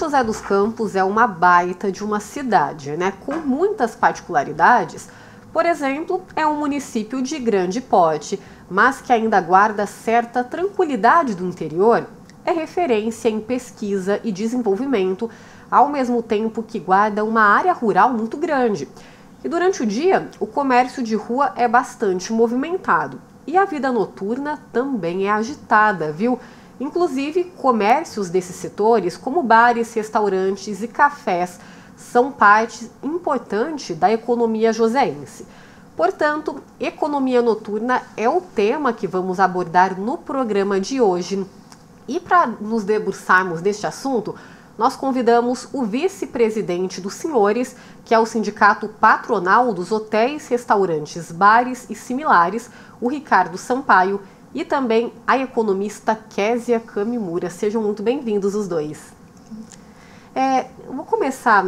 José dos Campos é uma baita de uma cidade, né, com muitas particularidades. Por exemplo, é um município de grande porte, mas que ainda guarda certa tranquilidade do interior, é referência em pesquisa e desenvolvimento, ao mesmo tempo que guarda uma área rural muito grande. E durante o dia, o comércio de rua é bastante movimentado e a vida noturna também é agitada, viu? Inclusive, comércios desses setores, como bares, restaurantes e cafés, são parte importante da economia joseense. Portanto, economia noturna é o tema que vamos abordar no programa de hoje. E para nos debruçarmos neste assunto, nós convidamos o vice-presidente dos Senhores, que é o sindicato patronal dos hotéis, restaurantes, bares e similares, o Ricardo Sampaio, e também a economista Késia Kamimura. Sejam muito bem-vindos os dois. Eu vou começar,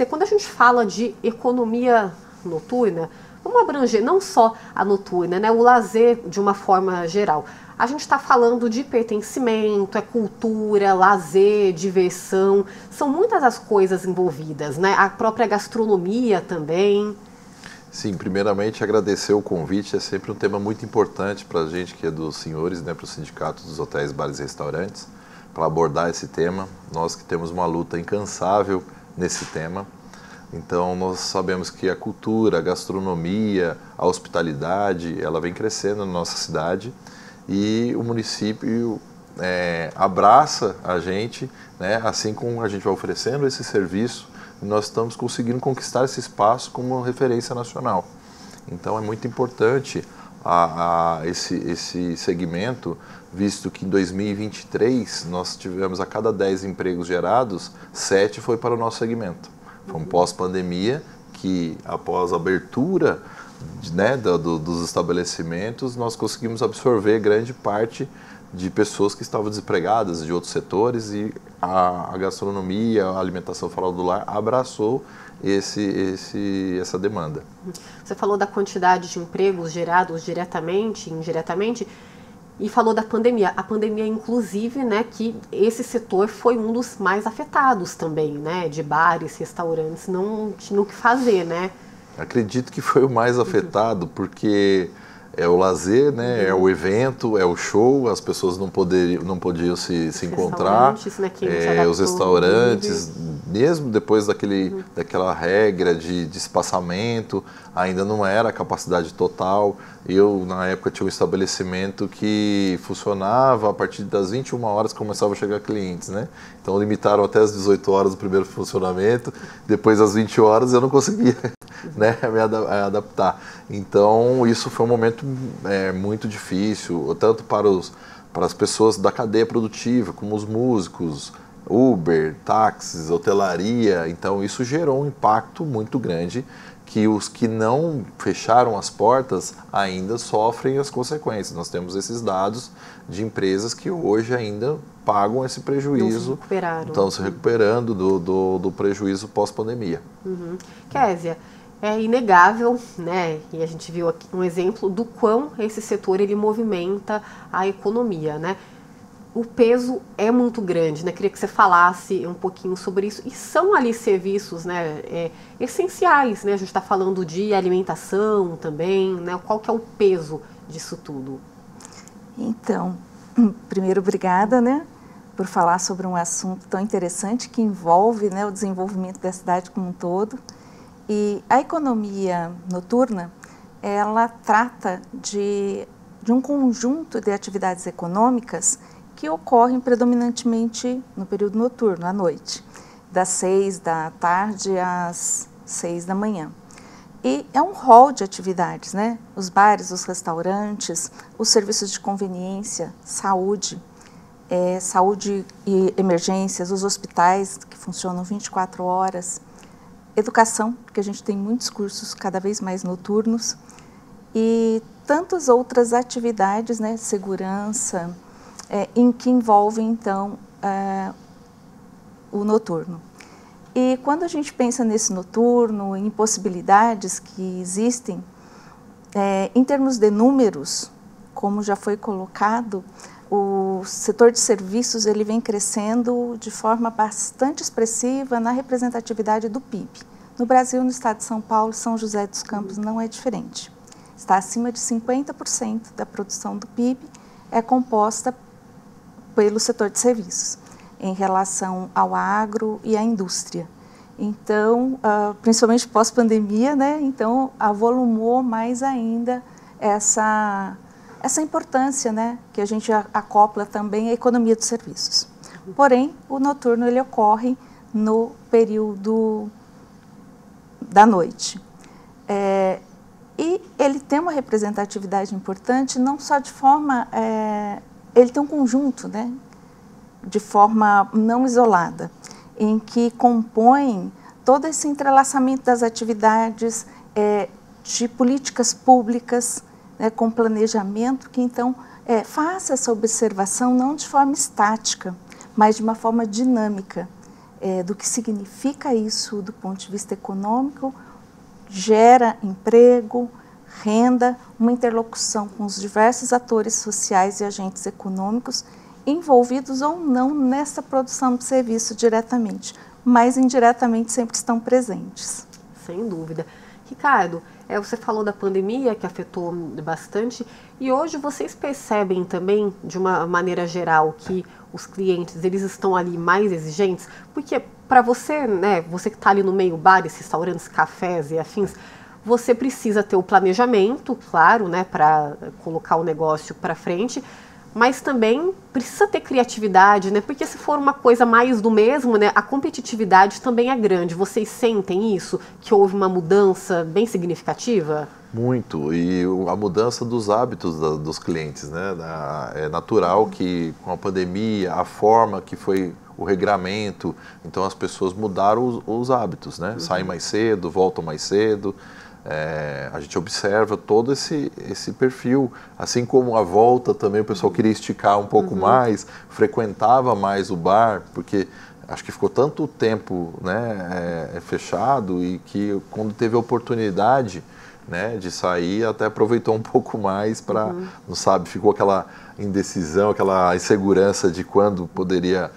quando a gente fala de economia noturna, vamos abranger não só a noturna, né, o lazer de uma forma geral. A gente está falando de pertencimento, é cultura, lazer, diversão, são muitas as coisas envolvidas, né? A própria gastronomia também. Sim, primeiramente agradecer o convite, é sempre um tema muito importante para a gente que é dos senhores, né, para o Sindicato dos Hotéis, Bares e Restaurantes, para abordar esse tema. Nós que temos uma luta incansável nesse tema, então nós sabemos que a cultura, a gastronomia, a hospitalidade, ela vem crescendo na nossa cidade e o município abraça a gente, né, assim como a gente vai oferecendo esse serviço, nós estamos conseguindo conquistar esse espaço como uma referência nacional. Então é muito importante esse segmento, visto que em 2023 nós tivemos a cada 10 empregos gerados, 7 foi para o nosso segmento. Foi um pós-pandemia que, após a abertura, né, dos estabelecimentos, nós conseguimos absorver grande parte de pessoas que estavam desempregadas de outros setores e a gastronomia, a alimentação fora do lar abraçou essa demanda. Você falou da quantidade de empregos gerados diretamente e indiretamente e falou da pandemia. A pandemia, inclusive, né, que esse setor foi um dos mais afetados também, né, de bares, restaurantes, não tinham o que fazer, né? Acredito que foi o mais afetado porque é o lazer, né? É o evento, é o show, as pessoas não podiam se encontrar, né, os restaurantes, mesmo depois daquela regra de espaçamento, ainda não era a capacidade total. Eu, na época, tinha um estabelecimento que funcionava a partir das 21 horas, começava a chegar clientes, né? Então limitaram até as 18 horas o primeiro funcionamento, depois das 20 horas eu não conseguia, né, me adaptar. Então isso foi um momento muito difícil, tanto para as pessoas da cadeia produtiva, como os músicos, Uber, táxis, hotelaria. Então isso gerou um impacto muito grande que os que não fecharam as portas ainda sofrem as consequências. Nós temos esses dados de empresas que hoje ainda pagam esse prejuízo, estão se recuperando do prejuízo pós-pandemia. Késia, é inegável, né, e a gente viu aqui um exemplo do quão esse setor ele movimenta a economia, né? O peso é muito grande, né? Queria que você falasse um pouquinho sobre isso. E são ali serviços, né, essenciais, né? A gente está falando de alimentação também, né? Qual que é o peso disso tudo? Então, primeiro, obrigada, né, por falar sobre um assunto tão interessante que envolve, né, o desenvolvimento da cidade como um todo. E a economia noturna, ela trata de um conjunto de atividades econômicas que ocorrem predominantemente no período noturno, à noite, das 6 da tarde às 6 da manhã. E é um rol de atividades, né? Os bares, os restaurantes, os serviços de conveniência, saúde e emergências, os hospitais que funcionam 24 horas, educação, porque a gente tem muitos cursos cada vez mais noturnos, e tantas outras atividades, né? Segurança, em que envolvem, então, o noturno. E quando a gente pensa nesse noturno, em possibilidades que existem, em termos de números, como já foi colocado, o setor de serviços ele vem crescendo de forma bastante expressiva na representatividade do PIB. No Brasil, no estado de São Paulo, São José dos Campos não é diferente. Está acima de 50% da produção do PIB é composta pelo setor de serviços, em relação ao agro e à indústria. Então, principalmente pós-pandemia, né? Então, avolumou mais ainda essa importância, né? Que a gente acopla também à economia dos serviços. Porém, o noturno ele ocorre no período da noite. E ele tem uma representatividade importante, não só de forma... ele tem um conjunto, né? De forma não isolada, em que compõem todo esse entrelaçamento das atividades de políticas públicas, né, com planejamento, que então faça essa observação não de forma estática, mas de uma forma dinâmica, do que significa isso do ponto de vista econômico, gera emprego, renda, uma interlocução com os diversos atores sociais e agentes econômicos envolvidos ou não nessa produção de serviço diretamente, mas indiretamente sempre estão presentes. Sem dúvida. Ricardo, você falou da pandemia que afetou bastante e hoje vocês percebem também, de uma maneira geral, que os clientes eles estão ali mais exigentes? Porque para você, né, você que está ali no meio, bares, restaurantes, cafés e afins, você precisa ter o planejamento, claro, né, para colocar o negócio para frente, mas também precisa ter criatividade, né? Porque se for uma coisa mais do mesmo, né, a competitividade também é grande. Vocês sentem isso? Que houve uma mudança bem significativa? Muito, e a mudança dos hábitos dos clientes, né? É natural que com a pandemia, a forma que foi o regramento, então as pessoas mudaram os hábitos, né? Saem mais cedo, voltam mais cedo. A gente observa todo esse perfil, assim como a volta também o pessoal queria esticar um pouco mais, frequentava mais o bar, porque acho que ficou tanto tempo, né, fechado, e que quando teve a oportunidade, né, de sair, até aproveitou um pouco mais para, não sabe, ficou aquela indecisão, aquela insegurança de quando poderia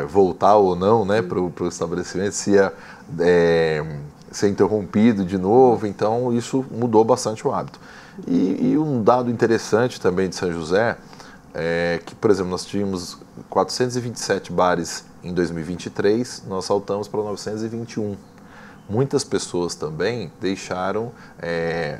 voltar ou não, né, para o estabelecimento, se ia ser interrompido de novo, então isso mudou bastante o hábito. E um dado interessante também de São José é que, por exemplo, nós tínhamos 427 bares em 2023, nós saltamos para 921. Muitas pessoas também deixaram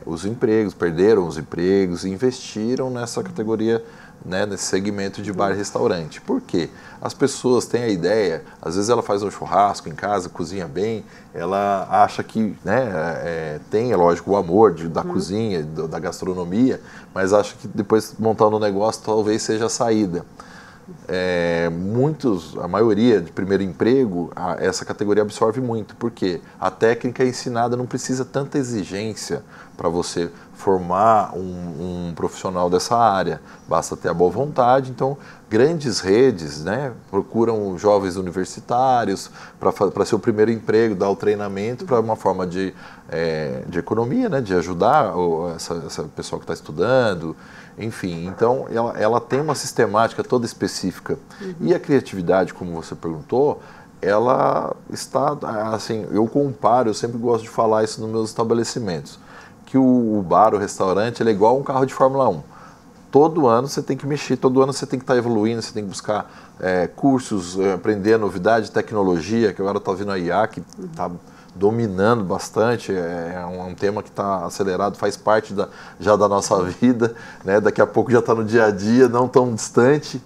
os empregos, perderam os empregos e investiram nessa categoria, né, nesse segmento de bar e restaurante. Por quê? As pessoas têm a ideia, às vezes ela faz um churrasco em casa, cozinha bem, ela acha que, né, tem, é lógico, o amor da cozinha, da gastronomia, mas acha que depois montando um negócio talvez seja a saída. A maioria de primeiro emprego, essa categoria absorve muito, porque a técnica ensinada não precisa tanta exigência para você formar um profissional dessa área, basta ter a boa vontade. Então, grandes redes, né, procuram jovens universitários para ser o primeiro emprego, dar o treinamento para uma forma de economia, né, de ajudar essa pessoa que está estudando. Enfim, então ela tem uma sistemática toda específica. E a criatividade, como você perguntou, ela está, assim, eu comparo, eu sempre gosto de falar isso nos meus estabelecimentos, que o bar, o restaurante, ele é igual um carro de Fórmula 1. Todo ano você tem que mexer, todo ano você tem que estar evoluindo, você tem que buscar cursos, aprender a novidade, tecnologia, que agora está vindo a IA, que está dominando bastante, é um tema que está acelerado, faz parte já da nossa vida, né? Daqui a pouco já está no dia a dia, não tão distante,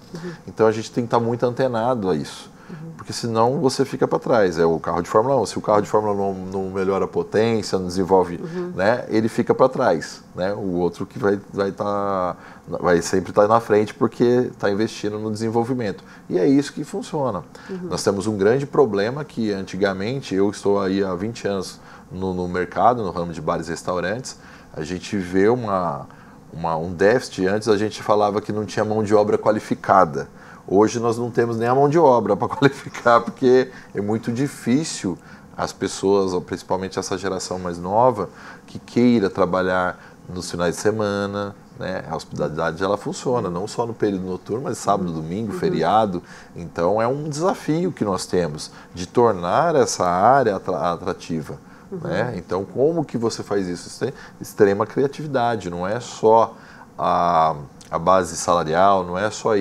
então a gente tem que estar muito antenado a isso, porque senão você fica para trás. É o carro de Fórmula 1, se o carro de Fórmula 1 não melhora a potência, não desenvolve, né? Ele fica para trás, né? O outro que vai sempre estar na frente porque está investindo no desenvolvimento. E é isso que funciona. Nós temos um grande problema que antigamente, eu estou aí há 20 anos no mercado, no ramo de bares e restaurantes, a gente vê um déficit. Antes a gente falava que não tinha mão de obra qualificada. Hoje nós não temos nem a mão de obra para qualificar, porque é muito difícil as pessoas, principalmente essa geração mais nova, que queira trabalhar nos finais de semana, né? A hospitalidade ela funciona, não só no período noturno, mas sábado, domingo, feriado. Então é um desafio que nós temos de tornar essa área atrativa. Né? Então como que você faz isso? Isso tem extrema criatividade, não é só a base salarial, não é só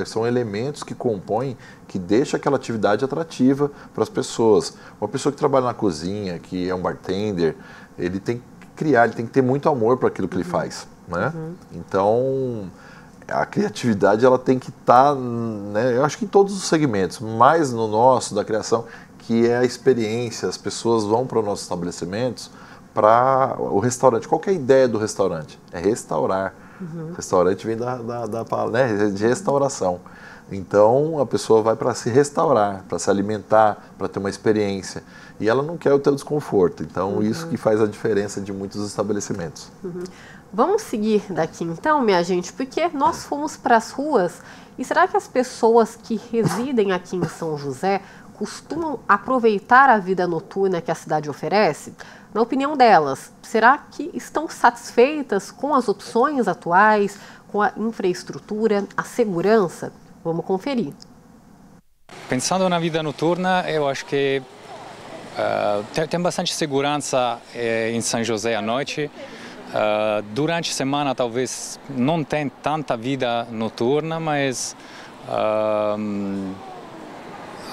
são elementos que compõem, que deixam aquela atividade atrativa para as pessoas. Uma pessoa que trabalha na cozinha, que é um bartender, ele tem que criar, ele tem que ter muito amor para aquilo que ele faz, né? Então, a criatividade ela tem que estar, né, eu acho que em todos os segmentos, mais no nosso, da criação, que é a experiência. As pessoas vão para os nossos estabelecimentos, para o restaurante. Qual que é a ideia do restaurante? É restaurar. Restaurante vem né, de restauração. Então, a pessoa vai para se restaurar, para se alimentar, para ter uma experiência. E ela não quer o teu desconforto. Então, isso que faz a diferença de muitos estabelecimentos. Vamos seguir daqui então, minha gente, porque nós fomos para as ruas. E será que as pessoas que residem aqui em São José costumam aproveitar a vida noturna que a cidade oferece? Na opinião delas, será que estão satisfeitas com as opções atuais, com a infraestrutura, a segurança? Vamos conferir. Pensando na vida noturna, eu acho que tem bastante segurança em São José à noite. Durante a semana talvez não tem tanta vida noturna, mas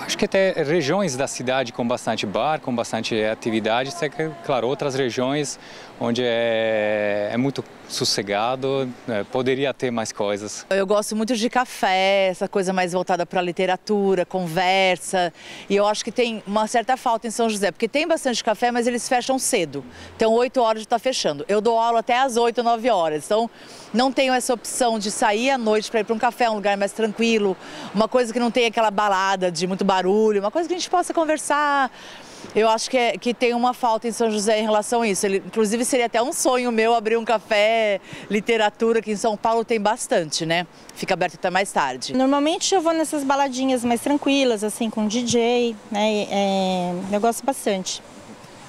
acho que tem regiões da cidade com bastante bar, com bastante atividade. Tem, claro, outras regiões onde é muito sossegado, poderia ter mais coisas. Eu gosto muito de café, essa coisa mais voltada para a literatura, conversa. E eu acho que tem uma certa falta em São José, porque tem bastante café, mas eles fecham cedo. Então, 8 horas já está fechando. Eu dou aula até às 8, 9 horas. Então, não tenho essa opção de sair à noite para ir para um café, um lugar mais tranquilo, uma coisa que não tem aquela balada de muito barulho, uma coisa que a gente possa conversar. Eu acho que tem uma falta em São José em relação a isso. Inclusive, seria até um sonho meu abrir um café literatura, que em São Paulo tem bastante, né? Fica aberto até mais tarde. Normalmente eu vou nessas baladinhas mais tranquilas, assim, com DJ, né? Eu gosto bastante.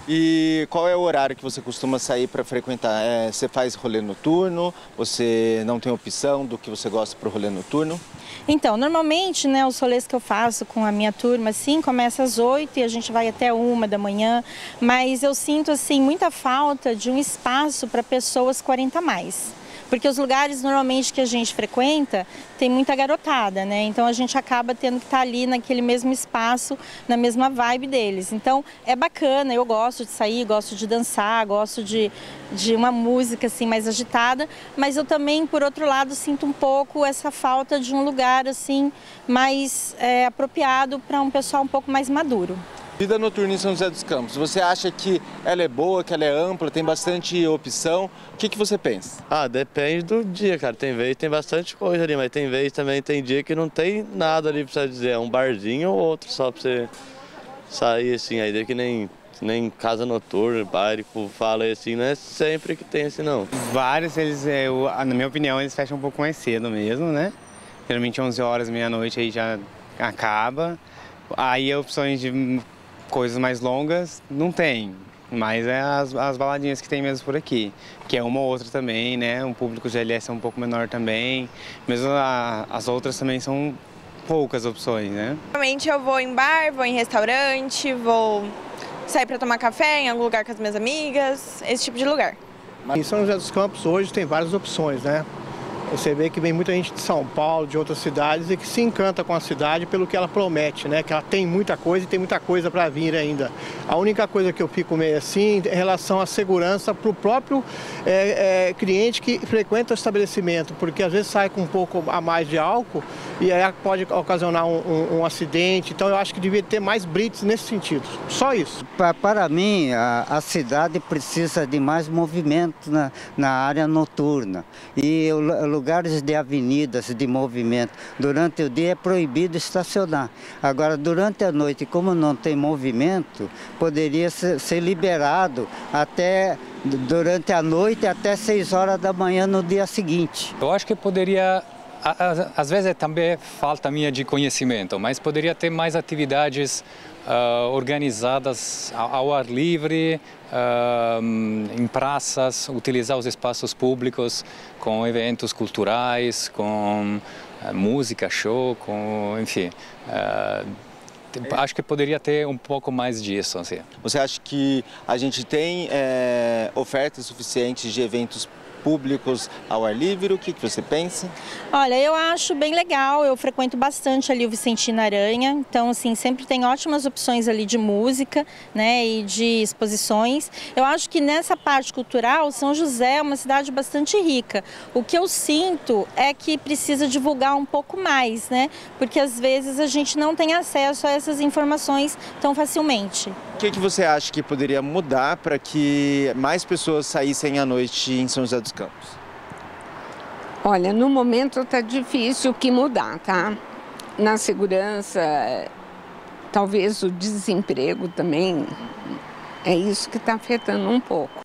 E qual é o horário que você costuma sair para frequentar? Você faz rolê noturno? Você não tem opção do que você gosta para o rolê noturno? Então, normalmente, né, os rolês que eu faço com a minha turma, assim, começa às 8 e a gente vai até 1 da manhã, mas eu sinto, assim, muita falta de um espaço para pessoas 40 a mais. Porque os lugares normalmente que a gente frequenta tem muita garotada, né? Então a gente acaba tendo que estar ali naquele mesmo espaço, na mesma vibe deles. Então é bacana, eu gosto de sair, gosto de dançar, gosto de uma música assim mais agitada, mas eu também, por outro lado, sinto um pouco essa falta de um lugar assim mais apropriado para um pessoal um pouco mais maduro. Vida noturna em São José dos Campos, você acha que ela é boa, que ela é ampla, tem bastante opção? O que você pensa? Depende do dia, cara. Tem vez tem bastante coisa ali, mas tem vez também, tem dia que não tem nada ali pra você dizer. É um barzinho ou outro só pra você sair assim. Aí que nem casa noturna, bar, fala assim, não é sempre que tem assim não. Vários, na minha opinião, eles fecham um pouco mais cedo mesmo, né? Geralmente 11 horas, meia-noite aí já acaba. Aí opções de coisas mais longas não tem, mas é as baladinhas que tem mesmo por aqui, que é uma ou outra também, né? Um público GLS é um pouco menor também, mesmo as outras também são poucas opções, né? Normalmente eu vou em bar, vou em restaurante, vou sair para tomar café em algum lugar com as minhas amigas, esse tipo de lugar. Em São José dos Campos hoje tem várias opções, né? Você vê que vem muita gente de São Paulo, de outras cidades, e que se encanta com a cidade pelo que ela promete, né? Que ela tem muita coisa e tem muita coisa para vir ainda. A única coisa que eu fico meio assim é em relação à segurança para o próprio cliente que frequenta o estabelecimento, porque às vezes sai com um pouco a mais de álcool e aí pode ocasionar um acidente. Então eu acho que devia ter mais blitz nesse sentido. Só isso. Para mim, a cidade precisa de mais movimento na área noturna. E lugares de avenidas, de movimento, durante o dia é proibido estacionar. Agora, durante a noite, como não tem movimento, poderia ser liberado até durante a noite até 6 horas da manhã no dia seguinte. Eu acho que poderia, às vezes também falta minha de conhecimento, mas poderia ter mais atividades organizadas ao ar livre, em praças, utilizar os espaços públicos com eventos culturais, com música, show, enfim. Acho que poderia ter um pouco mais disso. Assim. Você acha que a gente tem ofertas suficientes de eventos públicos ao ar livre? O que você pensa? Olha, eu acho bem legal, eu frequento bastante ali o Vicentino Aranha, então assim, sempre tem ótimas opções ali de música, né, e de exposições. Eu acho que nessa parte cultural, São José é uma cidade bastante rica. O que eu sinto é que precisa divulgar um pouco mais, né, porque às vezes a gente não tem acesso a essas informações tão facilmente. O que você acha que poderia mudar para que mais pessoas saíssem à noite em São José dos Campos? Olha, no momento está difícil o que mudar, tá? Na segurança, talvez o desemprego também, é isso que está afetando um pouco.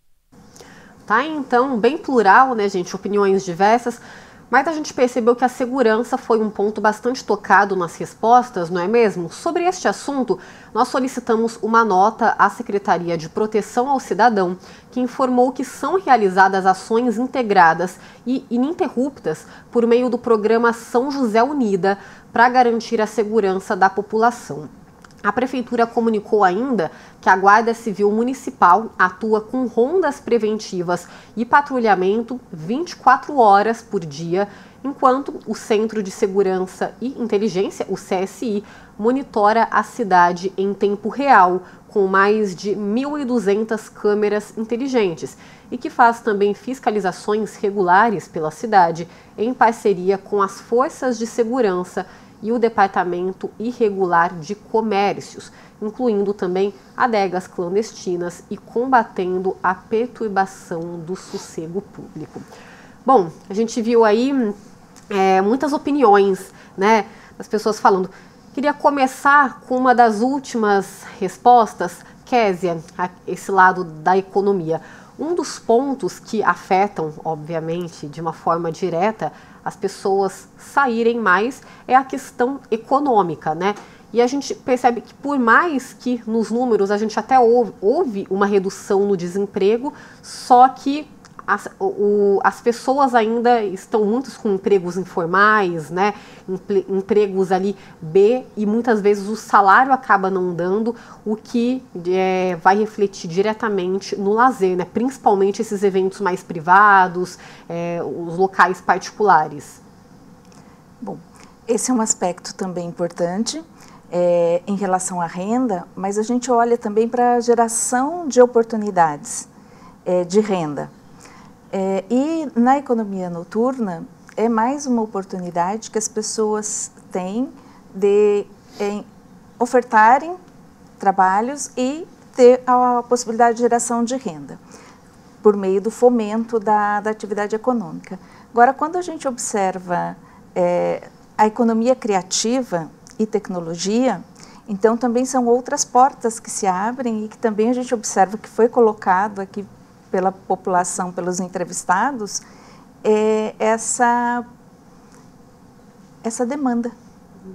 Tá, então, bem plural, né, gente? Opiniões diversas. Mas a gente percebeu que a segurança foi um ponto bastante tocado nas respostas, não é mesmo? Sobre este assunto, nós solicitamos uma nota à Secretaria de Proteção ao Cidadão, que informou que são realizadas ações integradas e ininterruptas por meio do programa São José Unida para garantir a segurança da população. A Prefeitura comunicou ainda que a Guarda Civil Municipal atua com rondas preventivas e patrulhamento 24 horas por dia, enquanto o Centro de Segurança e Inteligência, o CSI, monitora a cidade em tempo real, com mais de 1.200 câmeras inteligentes e que faz também fiscalizações regulares pela cidade em parceria com as forças de segurança e o Departamento Irregular de Comércios, incluindo também adegas clandestinas e combatendo a perturbação do sossego público. Bom, a gente viu aí muitas opiniões, né, das pessoas falando. Queria começar com uma das últimas respostas, Késia, esse lado da economia. Um dos pontos que afetam, obviamente, de uma forma direta, as pessoas saírem mais é a questão econômica, né? E a gente percebe que por mais que nos números a gente até houve uma redução no desemprego, só que as pessoas ainda estão muitos com empregos informais, né? Empregos ali B, e muitas vezes o salário acaba não dando, o que vai refletir diretamente no lazer, né? Principalmente esses eventos mais privados, os locais particulares. Bom, esse é um aspecto também importante em relação à renda, mas a gente olha também para a geração de oportunidades de renda. E na economia noturna é mais uma oportunidade que as pessoas têm de ofertarem trabalhos e ter a possibilidade de geração de renda por meio do fomento da atividade econômica. Agora, quando a gente observa a economia criativa e tecnologia, então também são outras portas que se abrem e que também a gente observa que foi colocado aqui pela população, pelos entrevistados, essa demanda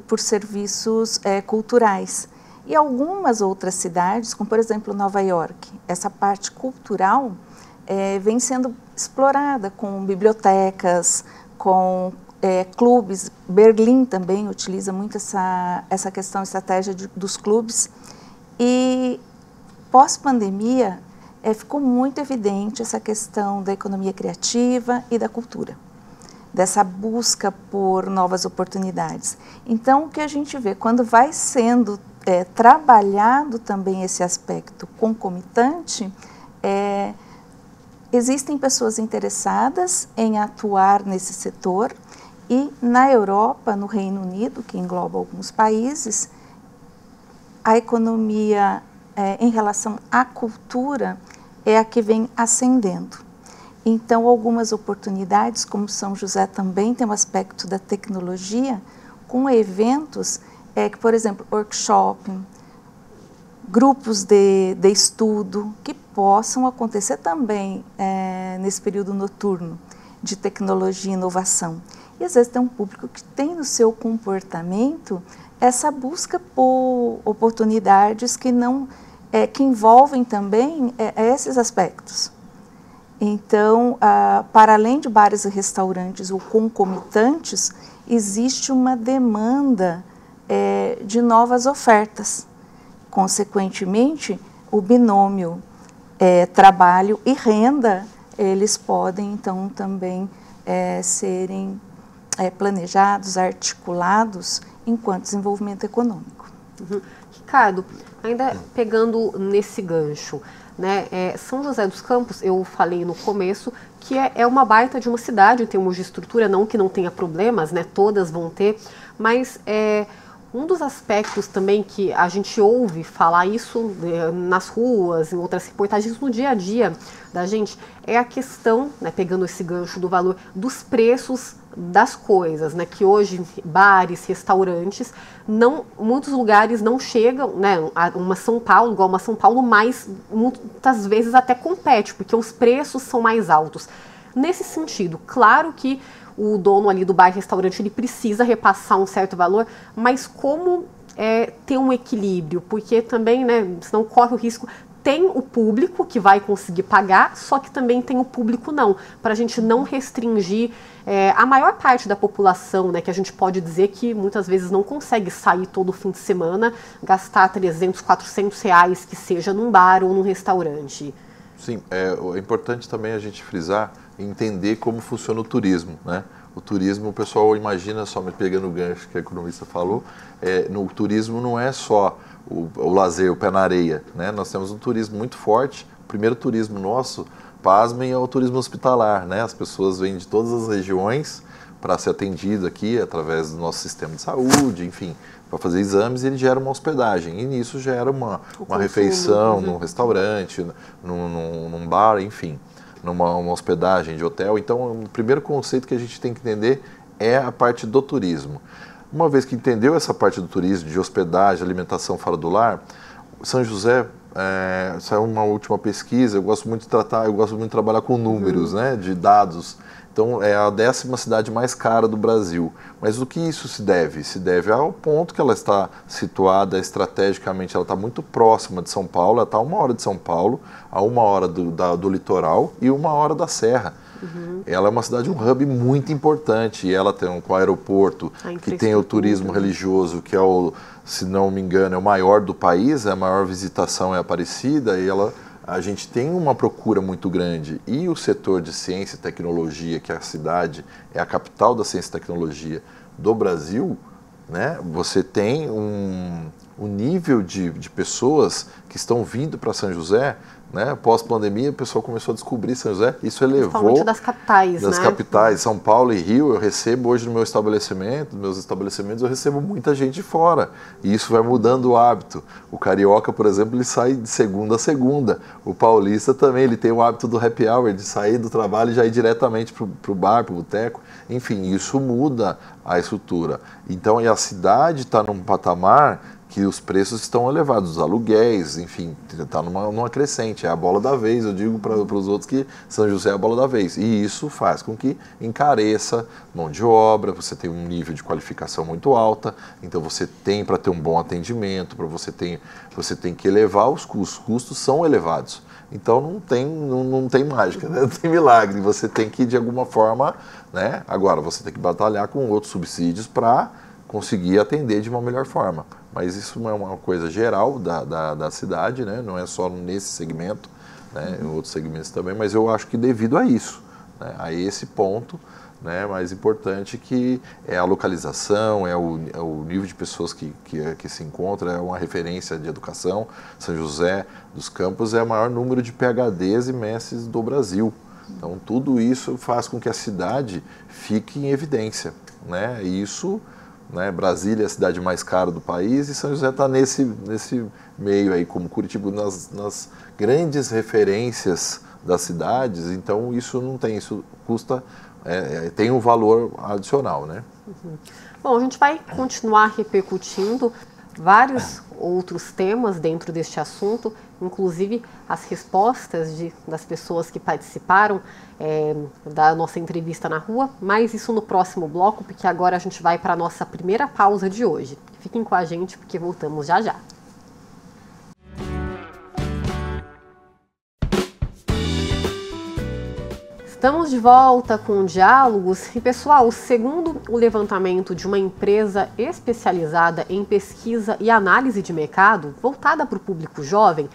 por serviços culturais. E algumas outras cidades, como por exemplo Nova York, essa parte cultural vem sendo explorada com bibliotecas, com clubes. Berlim também utiliza muito essa questão, estratégia dos clubes. E pós-pandemia, ficou muito evidente essa questão da economia criativa e da cultura, dessa busca por novas oportunidades. Então, o que a gente vê, quando vai sendo trabalhado também esse aspecto concomitante, existem pessoas interessadas em atuar nesse setor, e na Europa, no Reino Unido, que engloba alguns países, a economia em relação à cultura é a que vem ascendendo. Então, algumas oportunidades, como São José também tem um aspecto da tecnologia, com eventos que, por exemplo, workshop, grupos de estudo, que possam acontecer também nesse período noturno de tecnologia e inovação. E às vezes tem um público que tem no seu comportamento essa busca por oportunidades que não que envolvem também esses aspectos. Então, para além de bares e restaurantes ou concomitantes, existe uma demanda de novas ofertas. Consequentemente, o binômio trabalho e renda, eles podem, então, também serem planejados, articulados enquanto desenvolvimento econômico. Uhum. Ricardo, ainda pegando nesse gancho, né, São José dos Campos, eu falei no começo que é uma baita de uma cidade em termos de estrutura, não que não tenha problemas, né, todas vão ter, mas um dos aspectos também que a gente ouve falar isso nas ruas, em outras reportagens, no dia a dia da gente, é a questão, né, pegando esse gancho do valor, dos preços das coisas, né, que hoje bares, restaurantes, muitos lugares não chegam, né, a uma São Paulo, igual uma São Paulo, mas muitas vezes até compete, porque os preços são mais altos. Nesse sentido, claro que o dono ali do bar e restaurante, ele precisa repassar um certo valor, mas como ter um equilíbrio? Porque também, né, senão corre o risco, tem o público que vai conseguir pagar, só que também tem o público não, para a gente não restringir a maior parte da população, né, que a gente pode dizer que muitas vezes não consegue sair todo fim de semana, gastar 300, 400 reais que seja num bar ou num restaurante. Sim, é importante também a gente frisar e entender como funciona o turismo, né? O turismo, o pessoal imagina, só me pegando o gancho que a economista falou, no turismo não é só o lazer, o pé na areia, né? Nós temos um turismo muito forte. O primeiro turismo nosso, pasmem, é o turismo hospitalar, né? As pessoas vêm de todas as regiões para ser atendido aqui através do nosso sistema de saúde, enfim, para fazer exames, e ele gera uma hospedagem. E nisso gera uma refeição num restaurante, num bar, enfim, numa hospedagem de hotel. Então, o primeiro conceito que a gente tem que entender é a parte do turismo. Uma vez que entendeu essa parte do turismo, de hospedagem, alimentação fora do lar, São José, saiu uma última pesquisa, eu gosto muito de trabalhar com números, né, de dados. Então, é a 10ª cidade mais cara do Brasil. Mas o que isso se deve? Se deve ao ponto que ela está situada estrategicamente, ela está muito próxima de São Paulo, ela está a 1 hora de São Paulo, a 1 hora do litoral e 1 hora da serra. Uhum. Ela é uma cidade, um hub muito importante, e ela tem com o aeroporto, que tem o turismo religioso, que é se não me engano, é o maior do país, a maior visitação é Aparecida, e a gente tem uma procura muito grande. E o setor de ciência e tecnologia, que a cidade é a capital da ciência e tecnologia do Brasil, né? Você tem um nível de pessoas que estão vindo para São Sé, né? Pós-pandemia, o pessoal começou a descobrir São José, isso elevou... Principalmente das capitais, das capitais, São Paulo e Rio. Eu recebo hoje no meu estabelecimento, nos meus estabelecimentos, eu recebo muita gente de fora, e isso vai mudando o hábito. O carioca, por exemplo, ele sai de segunda a segunda. O paulista também, ele tem o hábito do happy hour, de sair do trabalho e já ir diretamente para o bar, para o boteco. Enfim, isso muda a estrutura. Então, e a cidade está num patamar que os preços estão elevados, os aluguéis, enfim, está numa crescente, é a bola da vez. Eu digo para os outros que São José é a bola da vez, e isso faz com que encareça mão de obra, você tem um nível de qualificação muito alta, então você tem, para ter um bom atendimento, você tem que elevar os custos são elevados. Então não tem mágica, né? Não tem milagre, você tem que de alguma forma, né? Agora você tem que batalhar com outros subsídios para conseguir atender de uma melhor forma. Mas isso não é uma coisa geral da cidade, né? Não é só nesse segmento, né? Em outros segmentos também, mas eu acho que devido a isso, né? A esse ponto, né? Mais importante, que é a localização, é o nível de pessoas que se encontra, é uma referência de educação. São José dos Campos é o maior número de PhDs e mestres do Brasil. Então tudo isso faz com que a cidade fique em evidência, né? E isso... né? Brasília é a cidade mais cara do país, e São José está nesse meio aí, como Curitiba, nas grandes referências das cidades. Então isso não tem, isso custa, tem um valor adicional, né? Uhum. Bom, a gente vai continuar repercutindo vários outros temas dentro deste assunto, inclusive as respostas das pessoas que participaram da nossa entrevista na rua, mas isso no próximo bloco, porque agora a gente vai para a nossa primeira pausa de hoje. Fiquem com a gente porque voltamos já já. Estamos de volta com Diálogos e, pessoal, segundo o levantamento de uma empresa especializada em pesquisa e análise de mercado, voltada para o público jovem,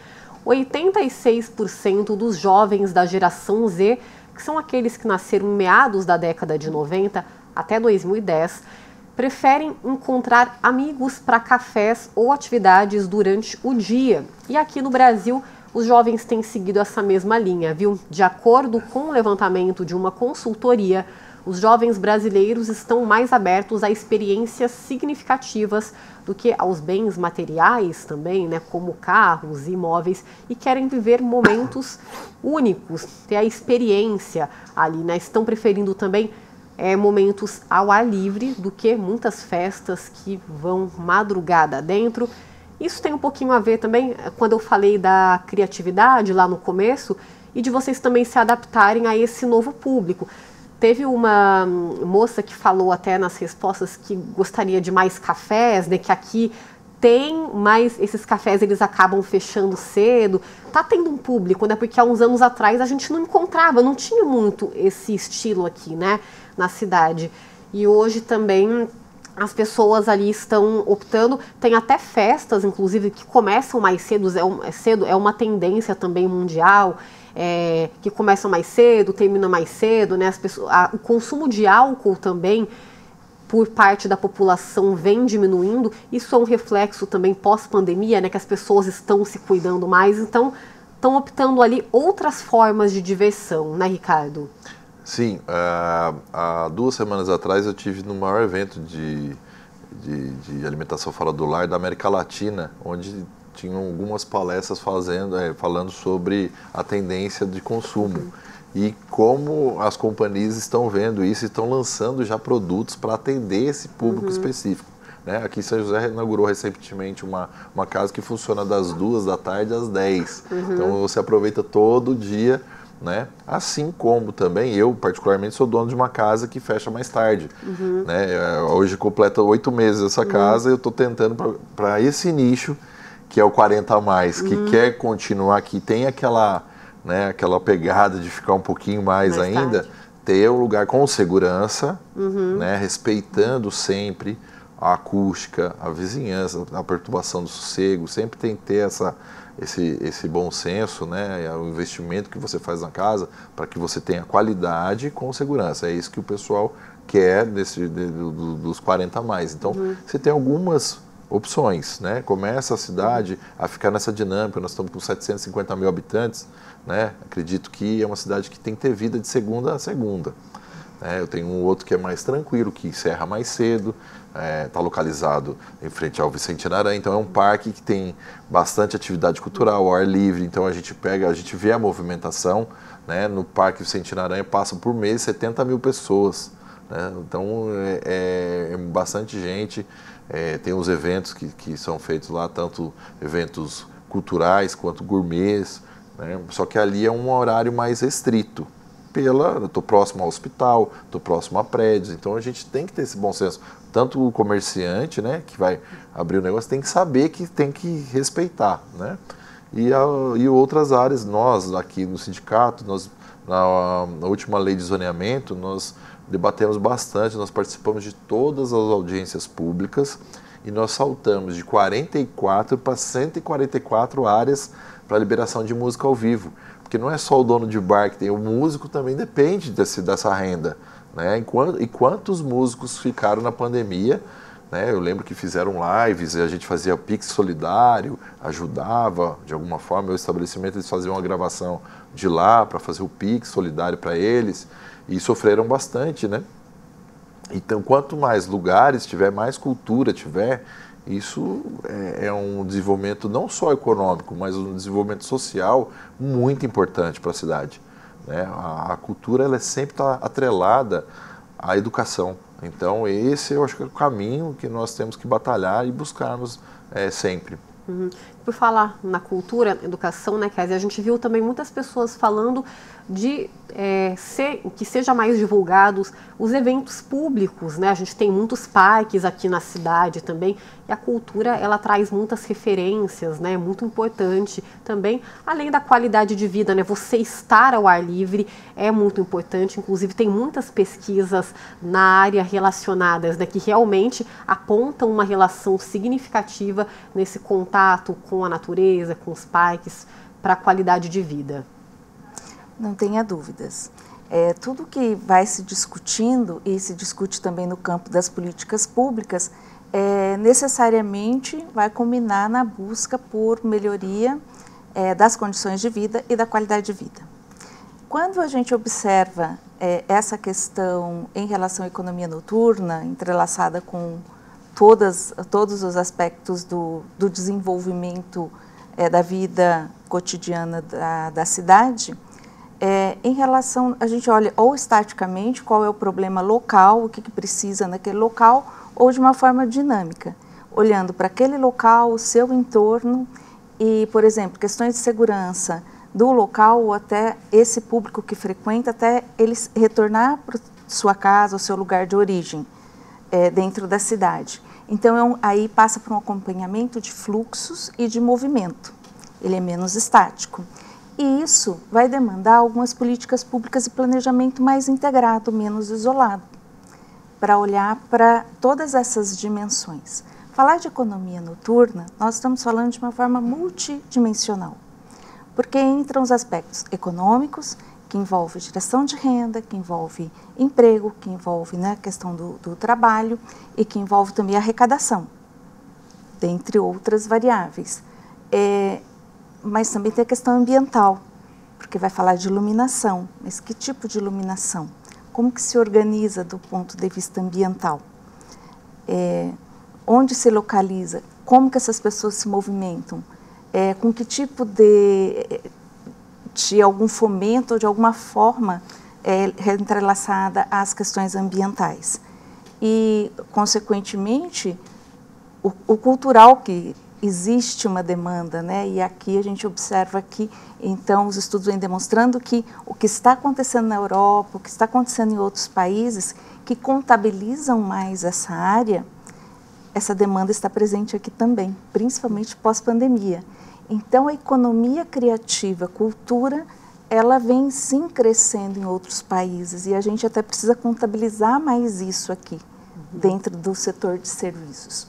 86% dos jovens da geração Z, que são aqueles que nasceram em meados da década de 90 até 2010, preferem encontrar amigos para cafés ou atividades durante o dia. E aqui no Brasil, os jovens têm seguido essa mesma linha, viu? De acordo com o levantamento de uma consultoria, os jovens brasileiros estão mais abertos a experiências significativas do que aos bens materiais também, né? Como carros e imóveis, e querem viver momentos únicos, ter a experiência ali, né? Estão preferindo também momentos ao ar livre do que muitas festas que vão madrugada dentro. Isso tem um pouquinho a ver também, quando eu falei da criatividade lá no começo, e de vocês também se adaptarem a esse novo público. Teve uma moça que falou até nas respostas que gostaria de mais cafés, né, que aqui tem, mas esses cafés eles acabam fechando cedo. Tá tendo um público, né, porque há uns anos atrás a gente não encontrava, não tinha muito esse estilo aqui, né, na cidade. E hoje também as pessoas ali estão optando, tem até festas, inclusive, que começam mais cedo, é uma tendência também mundial, que começam mais cedo, terminam mais cedo, né? O consumo de álcool também, por parte da população, vem diminuindo. Isso é um reflexo também pós-pandemia, né? Que as pessoas estão se cuidando mais, então estão optando ali outras formas de diversão, né, Ricardo? Sim, há 2 semanas atrás eu tive no maior evento de alimentação fora do lar da América Latina, onde tinham algumas palestras falando sobre a tendência de consumo e como as companhias estão vendo isso e estão lançando já produtos para atender esse público específico. Né? Aqui em São José inaugurou recentemente uma casa que funciona das 2 da tarde às 10. Então você aproveita todo dia. Né? Assim como também eu, particularmente, sou dono de uma casa que fecha mais tarde. Né? Hoje completa 8 meses essa casa e eu estou tentando para esse nicho, que é o 40 a mais, que quer continuar, que tem aquela, né, aquela pegada de ficar um pouquinho mais ainda, tarde. Ter um lugar com segurança, né, respeitando sempre a acústica, a vizinhança, a perturbação do sossego, sempre tem que ter esse bom senso, né, o investimento que você faz na casa para que você tenha qualidade com segurança. É isso que o pessoal quer dos 40 a mais. Então, você tem algumas opções, né? Começa a cidade a ficar nessa dinâmica. Nós estamos com 750 mil habitantes, né? Acredito que é uma cidade que tem que ter vida de segunda a segunda. Eu tenho um outro que é mais tranquilo, que encerra mais cedo, está localizado em frente ao Vicente Aranha, então é um parque que tem bastante atividade cultural, ao ar livre, então a gente vê a movimentação, né? No Parque Vicente Aranha passam por mês 70 mil pessoas, né? Então é bastante gente, tem os eventos que são feitos lá, tanto eventos culturais quanto gourmets, né? Só que ali é um horário mais restrito. Estou próximo ao hospital, estou próximo a prédios, então a gente tem que ter esse bom senso. Tanto o comerciante, né, que vai abrir o negócio, tem que saber que tem que respeitar, né? E outras áreas, nós aqui no sindicato, na última lei de zoneamento, nós debatemos bastante, nós participamos de todas as audiências públicas e nós saltamos de 44 para 144 áreas para liberação de música ao vivo. Porque não é só o dono de bar que tem, o músico também depende dessa renda. Né? E quantos músicos ficaram na pandemia, né? Eu lembro que fizeram lives, a gente fazia Pix solidário, ajudava de alguma forma, o estabelecimento eles faziam uma gravação de lá para fazer o Pix solidário para eles e sofreram bastante, né? Então, quanto mais lugares tiver, mais cultura tiver, isso é um desenvolvimento não só econômico, mas um desenvolvimento social muito importante para a cidade. Né? A cultura ela sempre está atrelada à educação. Então esse eu acho que é o caminho que nós temos que batalhar e buscarmos sempre. por falar na cultura, na educação, né, Kézia, a gente viu também muitas pessoas falando de que seja mais divulgados os eventos públicos, né? A gente tem muitos parques aqui na cidade também, e a cultura, ela traz muitas referências, né? Muito importante também, além da qualidade de vida, né? Você estar ao ar livre é muito importante, inclusive tem muitas pesquisas na área relacionadas, né, que realmente apontam uma relação significativa nesse contato com a natureza, com os parques, para a qualidade de vida. Não tenha dúvidas. Tudo que vai se discutindo, e se discute também no campo das políticas públicas, necessariamente vai culminar na busca por melhoria das condições de vida e da qualidade de vida. Quando a gente observa essa questão em relação à economia noturna, entrelaçada com todos os aspectos do desenvolvimento da vida cotidiana da cidade, em relação, a gente olha ou estaticamente qual é o problema local, o que precisa naquele local, ou de uma forma dinâmica, olhando para aquele local, o seu entorno e, por exemplo, questões de segurança do local ou até esse público que frequenta, até ele retornar para sua casa, o seu lugar de origem, dentro da cidade. Então, aí passa por um acompanhamento de fluxos e de movimento. Ele é menos estático. E isso vai demandar algumas políticas públicas e planejamento mais integrado, menos isolado, para olhar para todas essas dimensões. Falar de economia noturna, nós estamos falando de uma forma multidimensional, porque entram os aspectos econômicos, que envolve geração de renda, que envolve emprego, que envolve, né, a questão do trabalho e que envolve também a arrecadação, dentre outras variáveis. Mas também tem a questão ambiental, porque vai falar de iluminação, mas que tipo de iluminação? Como que se organiza do ponto de vista ambiental? Onde se localiza? Como que essas pessoas se movimentam? Com que tipo de algum fomento ou de alguma forma entrelaçada às questões ambientais? E, consequentemente, o cultural, que existe uma demanda, né? E aqui a gente observa que, então, os estudos vêm demonstrando que o que está acontecendo na Europa, o que está acontecendo em outros países que contabilizam mais essa área, essa demanda está presente aqui também, principalmente pós-pandemia. Então, a economia criativa, a cultura, ela vem sim crescendo em outros países e a gente até precisa contabilizar mais isso aqui, dentro do setor de serviços.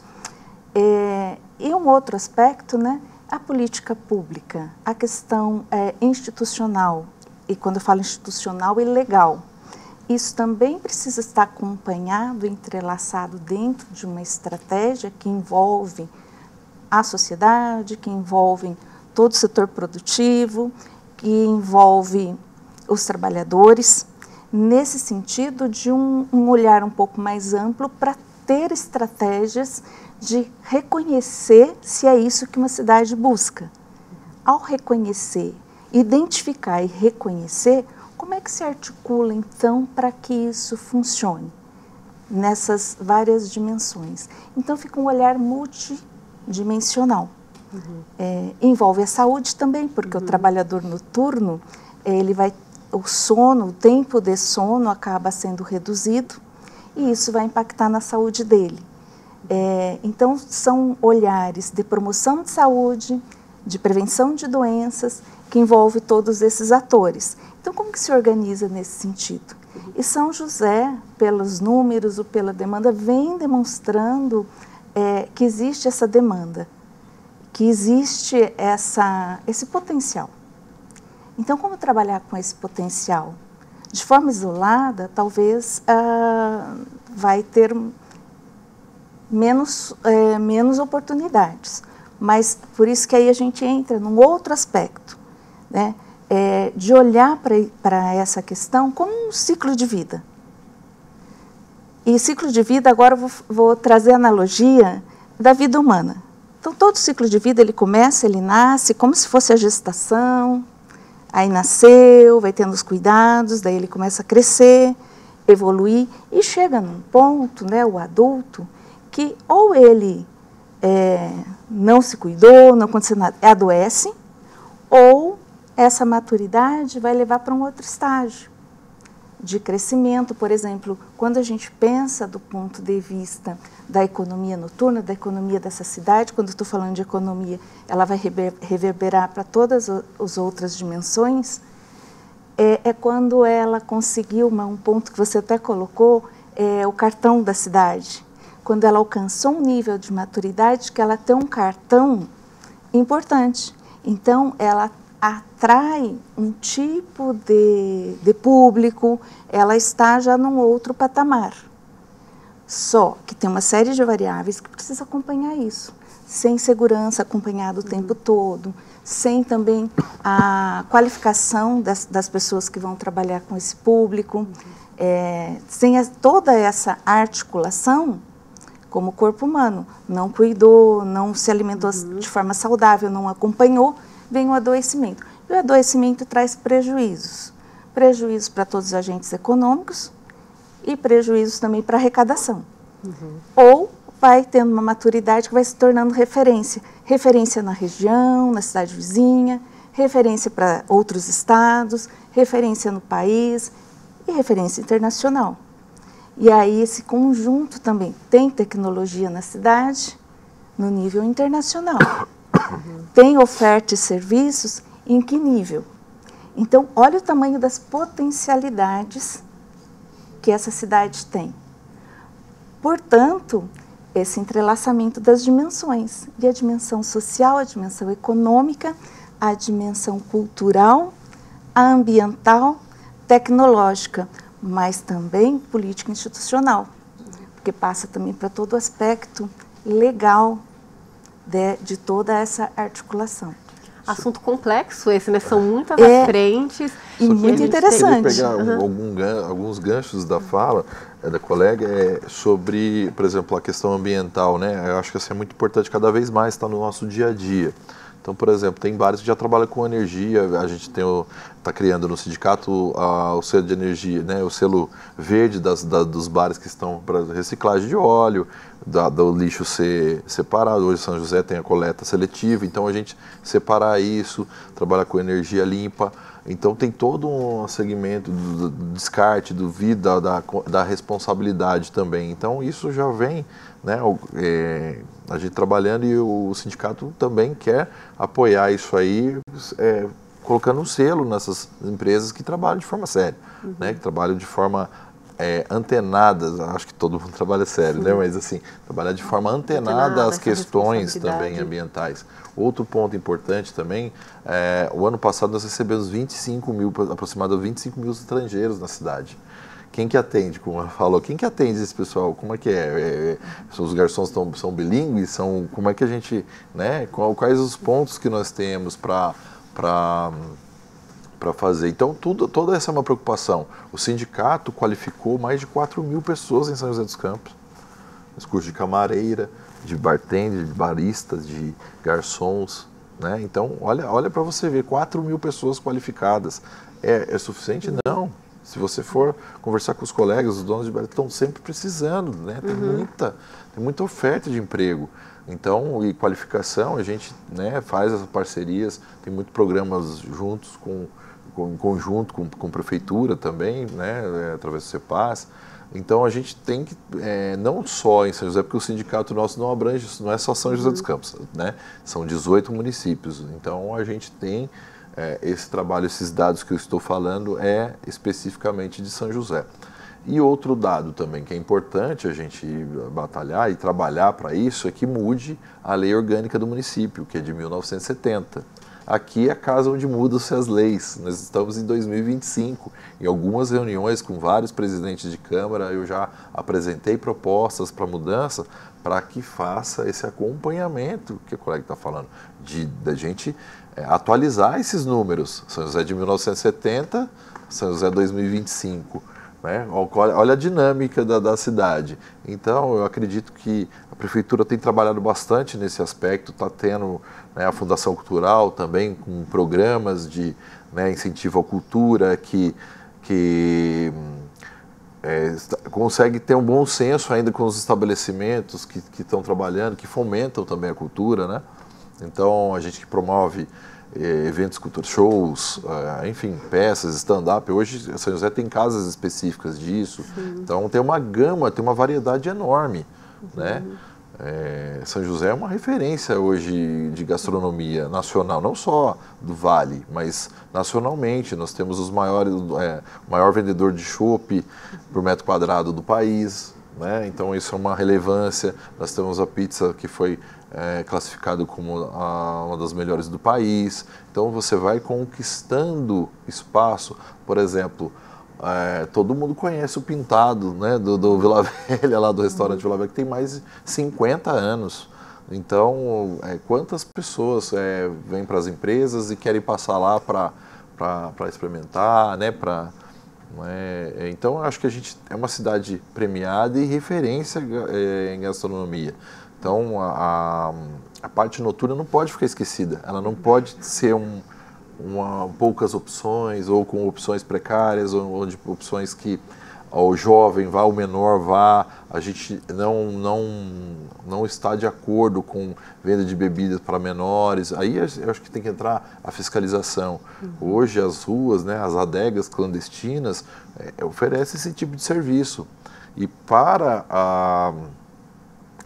E um outro aspecto, né, a política pública, a questão institucional, e quando eu falo institucional, e legal. Isso também precisa estar acompanhado, entrelaçado dentro de uma estratégia que envolve a sociedade, que envolve todo o setor produtivo, que envolve os trabalhadores, nesse sentido de um olhar um pouco mais amplo para ter estratégias de reconhecer se é isso que uma cidade busca. Ao reconhecer, identificar e reconhecer, como é que se articula então para que isso funcione nessas várias dimensões? Então fica um olhar multidimensional. Envolve a saúde também, porque o trabalhador noturno, o sono, o tempo de sono acaba sendo reduzido e isso vai impactar na saúde dele. Então, são olhares de promoção de saúde, de prevenção de doenças, que envolve todos esses atores. Então, como que se organiza nesse sentido? E São José, pelos números ou pela demanda, vem demonstrando que existe essa demanda, que existe esse potencial. Então, como trabalhar com esse potencial? De forma isolada, talvez vai ter menos oportunidades, mas por isso que aí a gente entra num outro aspecto, né? De olhar para essa questão como um ciclo de vida. E ciclo de vida, agora eu vou trazer a analogia da vida humana. Então, todo ciclo de vida, ele começa, ele nasce como se fosse a gestação, aí nasceu, vai tendo os cuidados, daí ele começa a crescer, evoluir, e chega num ponto, né, o adulto, que ou ele não se cuidou, não aconteceu nada, adoece, ou essa maturidade vai levar para um outro estágio de crescimento. Por exemplo, quando a gente pensa do ponto de vista da economia noturna, da economia dessa cidade, quando estou falando de economia, ela vai reverberar para todas as outras dimensões, é quando ela conseguiu, um ponto que você até colocou, o cartão da cidade. Quando ela alcançou um nível de maturidade que ela tem um cartão importante. Então, ela atrai um tipo de público, ela está já num outro patamar. Só que tem uma série de variáveis que precisa acompanhar isso. Sem segurança acompanhada o tempo todo, sem também a qualificação das pessoas que vão trabalhar com esse público, sem toda essa articulação, como o corpo humano não cuidou, não se alimentou de forma saudável, não acompanhou, vem o adoecimento. E o adoecimento traz prejuízos. Prejuízos para todos os agentes econômicos e prejuízos também para a arrecadação. Ou vai tendo uma maturidade que vai se tornando referência. Referência na região, na cidade vizinha, referência para outros estados, referência no país e referência internacional. E aí esse conjunto também tem tecnologia na cidade, no nível internacional. Tem oferta e serviços em que nível? Então, olha o tamanho das potencialidades que essa cidade tem. Portanto, esse entrelaçamento das dimensões, e a dimensão social, a dimensão econômica, a dimensão cultural, a ambiental, tecnológica, mas também política institucional, porque passa também para todo o aspecto legal de toda essa articulação. Assunto complexo esse, né? São muitas as frentes. E muito interessante. Eu pegar alguns ganchos da fala da colega sobre, por exemplo, a questão ambiental, né? Eu acho que isso é muito importante, cada vez mais está no nosso dia a dia. Então, por exemplo, tem bares que já trabalham com energia, a gente está criando no sindicato o selo de energia, né, o selo verde dos bares que estão para reciclagem de óleo, do lixo ser separado. Hoje São José tem a coleta seletiva, então a gente separar isso, trabalhar com energia limpa. Então tem todo um segmento do descarte, do vida, da responsabilidade também. Então isso já vem, né, a gente trabalhando, e o sindicato também quer apoiar isso aí, colocando um selo nessas empresas que trabalham de forma séria, né, que trabalham de forma antenadas. Acho que todo mundo trabalha sério, né? Mas assim, trabalhar de forma antenada às questões também ambientais. Outro ponto importante também, o ano passado nós recebemos aproximadamente 25 mil estrangeiros na cidade. Quem que atende, como ela falou, quem que atende esse pessoal? Como é que os garçons são bilíngues? Como é que a gente, né? Quais os pontos que nós temos para fazer? Então, toda essa é uma preocupação. O sindicato qualificou mais de 4 mil pessoas em São José dos Campos. Os cursos de camareira, de bartender, de baristas, de garçons, né? Então, olha para você ver, 4 mil pessoas qualificadas. É suficiente? Não. Se você for conversar com os colegas, os donos de bar estão sempre precisando, né? Tem muita oferta de emprego. Então, e qualificação, a gente, né, faz as parcerias, tem muitos programas juntos em conjunto com a prefeitura também, né, através do CEPAS. Então a gente tem que, não só em São José, porque o sindicato nosso não abrange, não é só São José dos Campos, né? São 18 municípios. Então a gente tem esse trabalho, esses dados que eu estou falando especificamente de São José. E outro dado também que é importante a gente batalhar e trabalhar para isso é que mude a lei orgânica do município, que é de 1970. Aqui é a casa onde mudam-se as leis. Nós estamos em 2025. Em algumas reuniões com vários presidentes de Câmara, eu já apresentei propostas para mudança, para que faça esse acompanhamento que o colega está falando, da gente atualizar esses números. São José de 1970, São José 2025. Né? Olha a dinâmica da cidade. Então, eu acredito que a Prefeitura tem trabalhado bastante nesse aspecto, está tendo, né, a Fundação Cultural também com programas de, né, incentivo à cultura que consegue ter um bom senso ainda com os estabelecimentos que estão trabalhando, que fomentam também a cultura, né? Então, a gente que promove eventos culturais, shows, enfim, peças, stand-up. Hoje, São José tem casas específicas disso. Sim. Então, tem uma gama, tem uma variedade enorme, né? São José é uma referência hoje de gastronomia nacional, não só do Vale, mas nacionalmente. Nós temos os maiores, maior vendedor de chopp por metro quadrado do país, né? Então isso é uma relevância. Nós temos a pizza que foi classificado como uma das melhores do país. Então você vai conquistando espaço. Por exemplo, todo mundo conhece o Pintado, né, do Vila Velha, lá do restaurante Vila Velha, que tem mais de 50 anos. Então, quantas pessoas vêm para as empresas e querem passar lá para experimentar, né, então, eu acho que a gente é uma cidade premiada e referência em gastronomia. Então, a parte noturna não pode ficar esquecida. Ela não pode ser poucas opções ou com opções precárias ou de opções que o jovem vá, o menor vá. A gente não está de acordo com venda de bebidas para menores. Aí eu acho que tem que entrar a fiscalização. Hoje as ruas, né, as adegas clandestinas oferecem esse tipo de serviço. E para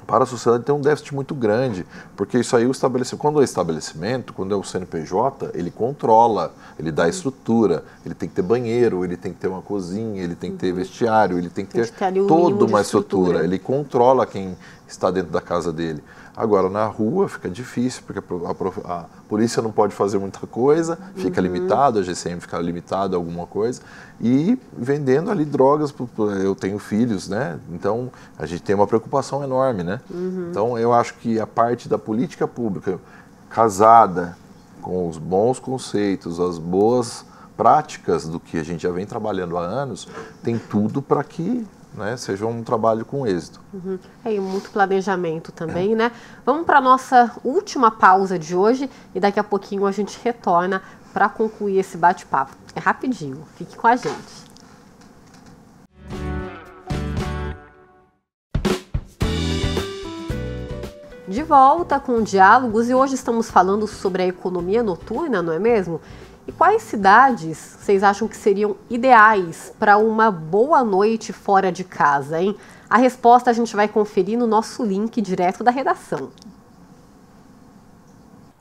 a sociedade tem um déficit muito grande, porque isso aí quando é estabelecimento, quando é o CNPJ, ele controla, ele dá estrutura, ele tem que ter banheiro, ele tem que ter uma cozinha, ele tem que ter vestiário, ele tem que ter toda uma estrutura, ele controla quem está dentro da casa dele. Agora, na rua fica difícil, porque a polícia não pode fazer muita coisa, fica limitado, a GCM fica limitada a alguma coisa, e vendendo ali drogas, eu tenho filhos, né? Então, a gente tem uma preocupação enorme, né? Então, eu acho que a parte da política pública, casada com os bons conceitos, as boas práticas do que a gente já vem trabalhando há anos, tem tudo para que, né, seja um trabalho com êxito. E muito planejamento também, né? Vamos para a nossa última pausa de hoje e daqui a pouquinho a gente retorna para concluir esse bate-papo. É rapidinho, fique com a gente. De volta com Diálogos e hoje estamos falando sobre a economia noturna, não é mesmo? E quais cidades vocês acham que seriam ideais para uma boa noite fora de casa, hein? A resposta a gente vai conferir no nosso link direto da redação.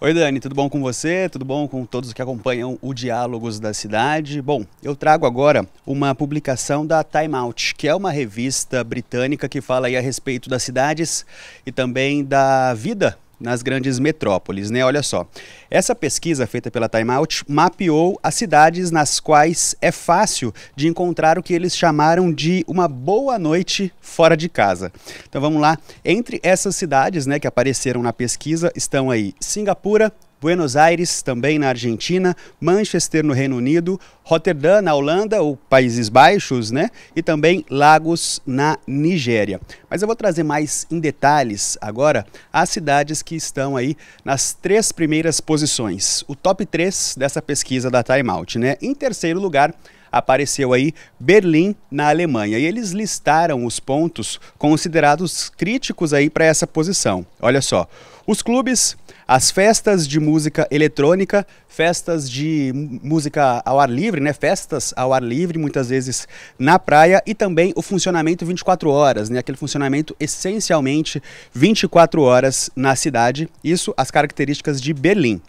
Oi Dani, tudo bom com você? Tudo bom com todos que acompanham o Diálogos da Cidade? Bom, eu trago agora uma publicação da Time Out, que é uma revista britânica que fala aí a respeito das cidades e também da vida nas grandes metrópoles, né? Olha só, essa pesquisa feita pela Time Out mapeou as cidades nas quais é fácil de encontrar o que eles chamaram de uma boa noite fora de casa. Então vamos lá, entre essas cidades, né, que apareceram na pesquisa estão aí Singapura, Buenos Aires, também na Argentina, Manchester, no Reino Unido, Roterdã, na Holanda, ou Países Baixos, né? E também Lagos, na Nigéria. Mas eu vou trazer mais em detalhes agora as cidades que estão aí nas 3 primeiras posições. O top 3 dessa pesquisa da Time Out, né? Em terceiro lugar, apareceu aí Berlim, na Alemanha. E eles listaram os pontos considerados críticos aí para essa posição. Olha só, os clubes, as festas de música eletrônica, festas de música ao ar livre, né? Festas ao ar livre, muitas vezes na praia, e também o funcionamento 24 horas, né? Aquele funcionamento essencialmente 24 horas na cidade. Isso, as características de Berlim.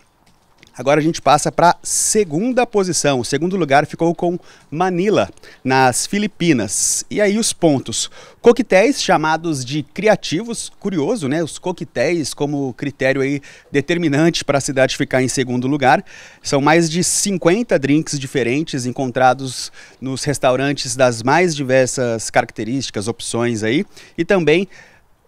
Agora a gente passa para a segunda posição. O segundo lugar ficou com Manila, nas Filipinas. E aí os pontos. Coquetéis chamados de criativos. Curioso, né? Os coquetéis como critério aí determinante para a cidade ficar em segundo lugar. São mais de 50 drinks diferentes encontrados nos restaurantes das mais diversas características, opções aí. E também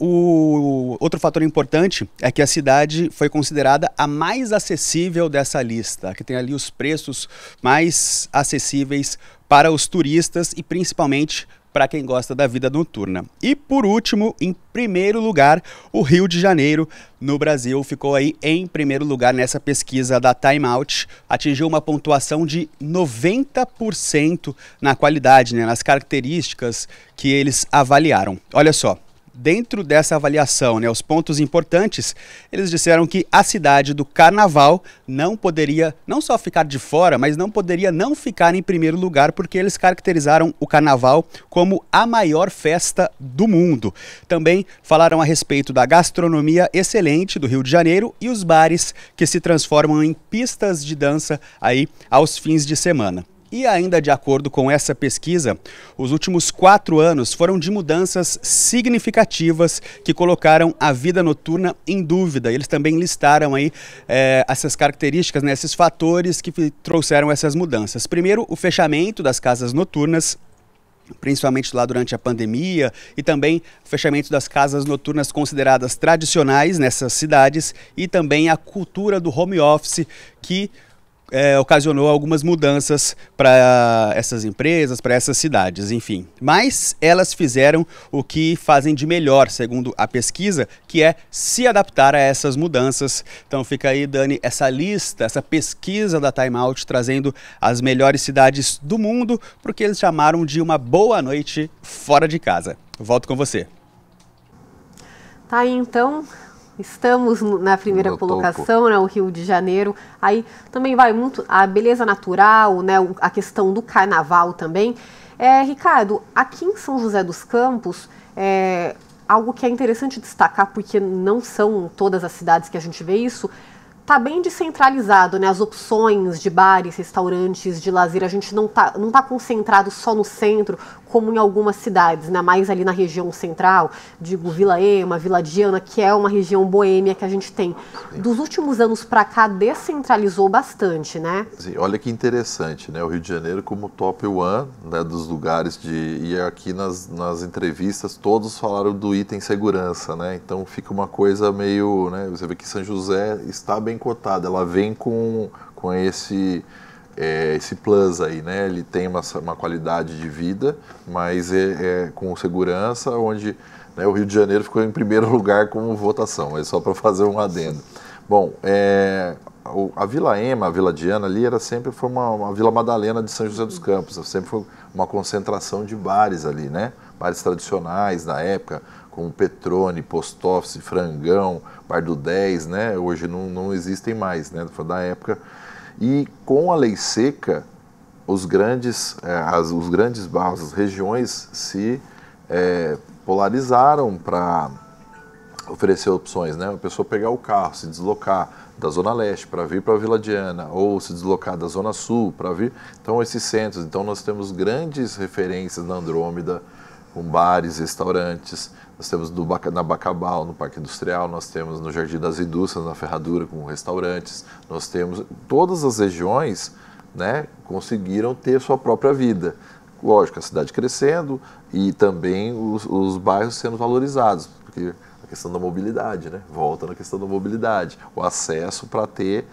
o outro fator importante é que a cidade foi considerada a mais acessível dessa lista, que tem ali os preços mais acessíveis para os turistas e principalmente para quem gosta da vida noturna. E por último, em primeiro lugar, o Rio de Janeiro, no Brasil, ficou aí em primeiro lugar nessa pesquisa da Time Out, atingiu uma pontuação de 90% na qualidade, né, nas características que eles avaliaram. Olha só. Dentro dessa avaliação, né, os pontos importantes, eles disseram que a cidade do Carnaval não poderia não só ficar de fora, mas não poderia não ficar em primeiro lugar, porque eles caracterizaram o Carnaval como a maior festa do mundo. Também falaram a respeito da gastronomia excelente do Rio de Janeiro e os bares que se transformam em pistas de dança aí aos fins de semana. E ainda de acordo com essa pesquisa, os últimos 4 anos foram de mudanças significativas que colocaram a vida noturna em dúvida. Eles também listaram aí essas características, né, esses fatores que trouxeram essas mudanças. Primeiro, o fechamento das casas noturnas, principalmente lá durante a pandemia, e também o fechamento das casas noturnas consideradas tradicionais nessas cidades, e também a cultura do home office, que ocasionou algumas mudanças para essas empresas, para essas cidades, enfim. Mas elas fizeram o que fazem de melhor, segundo a pesquisa, que é se adaptar a essas mudanças. Então fica aí, Dani, essa lista, essa pesquisa da Time Out, trazendo as melhores cidades do mundo, porque eles chamaram de uma boa noite fora de casa. Volto com você. Tá aí, então... Estamos na primeira colocação, né, o Rio de Janeiro. Aí também vai muito a beleza natural, né, a questão do carnaval também. Ricardo, aqui em São José dos Campos, algo que é interessante destacar, porque não são todas as cidades que a gente vê isso, está bem descentralizado, né? As opções de bares, restaurantes, de lazer, a gente não tá concentrado só no centro, como em algumas cidades, né? Mais ali na região central, digo Vila Ema, Vila Diana, que é uma região boêmia que a gente tem. Dos últimos anos para cá, descentralizou bastante, né? Sim, olha que interessante, né? O Rio de Janeiro como top one, né, dos lugares e aqui nas entrevistas todos falaram do item segurança, né? Então fica uma coisa meio, né? Você vê que São José está bem cotada, ela vem com esse plus aí, né? Ele tem uma qualidade de vida, mas com segurança, onde, né, o Rio de Janeiro ficou em primeiro lugar como votação, é só para fazer um adendo. Bom, a Vila Ema, a Vila Diana ali, foi uma Vila Madalena de São José dos Campos, sempre foi uma concentração de bares ali, né? Bares tradicionais da época, como Petrone, Post Office, Frangão, Bar do 10, né? Hoje não existem mais, né? Foi da época. E com a lei seca, os grandes bairros, as regiões se polarizaram para oferecer opções, né? A pessoa pegar o carro, se deslocar da Zona Leste para vir para a Vila Diana, ou se deslocar da Zona Sul para vir. Então, esses centros. Então, nós temos grandes referências na Andrômeda, com bares, restaurantes. Nós temos na Bacabal, no Parque Industrial, nós temos no Jardim das Indústrias, na Ferradura, com restaurantes. Nós temos todas as regiões, né, conseguiram ter sua própria vida. Lógico, a cidade crescendo e também os bairros sendo valorizados, porque a questão da mobilidade, né, volta na questão da mobilidade, o acesso para ter